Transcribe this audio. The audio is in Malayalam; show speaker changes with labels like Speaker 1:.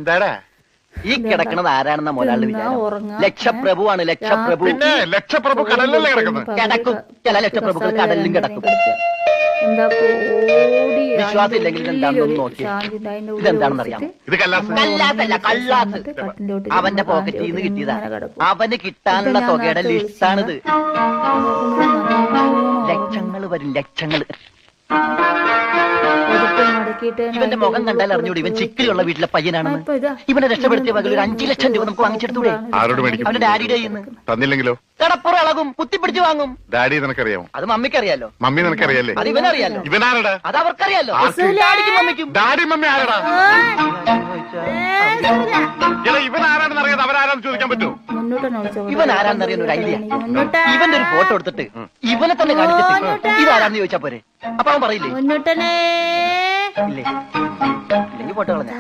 Speaker 1: എന്താടാ
Speaker 2: ഈ കിടക്കണത് ആരാണെന്ന മുതലാളി വിചാരം ലക്ഷപ്രഭുവാണ് ലക്ഷപ്രഭു.
Speaker 1: പിന്നെ ലക്ഷപ്രഭു കടലിലല്ലേ കിടക്കുന്നത്?
Speaker 2: കിടക്കും. ചില ലക്ഷപ്രഭുക്കൾ കടലിലും കിടക്കും. വിശ്വാസം ഇല്ലെങ്കിൽ എന്താണെന്ന് നോക്കി ഇതെന്താണെന്ന് അറിയാമോ?
Speaker 1: ഇത് കല്ലാസ്.
Speaker 2: കല്ലാത്തല്ല, കള്ളാസ്. അവന്റെ പോക്കറ്റിൽ നിന്ന് കിട്ടിയതാ. അവന് കിട്ടാനുള്ള തുകയുടെ ലിസ്റ്റാണിത്. ലക്ഷങ്ങള് വരും, ലക്ഷങ്ങള്. ഇവന്റെ മുഖം കണ്ടാൽ അറിഞ്ഞൂടി ഇവൻ ചിക്കിലുള്ള വീട്ടിലെ പയ്യനാണെന്ന്. ഇവനെ രക്ഷപ്പെടുത്തിയ പകൽ ഒരു 5 ലക്ഷം രൂപ നമുക്ക് വാങ്ങിച്ചെടുത്തൂടെ?
Speaker 1: ആരോട് മേടിക്കും?
Speaker 2: അവന്റെ ഡാഡിയുടെ കയ്യിൽ നിന്ന്.
Speaker 1: തന്നില്ലെങ്കിലോ?
Speaker 2: കടപ്പുറം ഇളകും, കുത്തിപ്പിടിച്ച് വാങ്ങും.
Speaker 1: ഡാഡി നിനക്കറിയാമോ?
Speaker 2: അത് മമ്മിക്കറിയാലോ.
Speaker 1: മമ്മി നിനക്കറിയാലേ?
Speaker 2: അത് ഇവനറിയാലോ.
Speaker 1: ഇവനാരടാ?
Speaker 2: അത് അവർക്കറിയാലോ.
Speaker 1: ആർക്ക്?
Speaker 2: ഡാഡിക്കും മമ്മിക്കും.
Speaker 1: ഡാഡി മമ്മി ആരടാ? ഇവൻ ആരാണെന്ന് അറിയാതെ അവരാരാന്ന് ചോദിക്കാൻ പറ്റുമോ?
Speaker 2: ഇവൻ ആരാന്നറിയാൻ ഒരു ഐഡിയ. ഇവന്റെ ഒരു ഫോട്ടോ എടുത്തിട്ട് ഇവനെ തന്നെ കാണിച്ചിട്ട് ഇതാരാന്ന് ചോദിച്ചാ പോരെ? അപ്പൊ അവൻ പറയില്ലേ? ഇല്ലേ? ഇല്ലെങ്കിൽ ഫോട്ടോ കളഞ്ഞ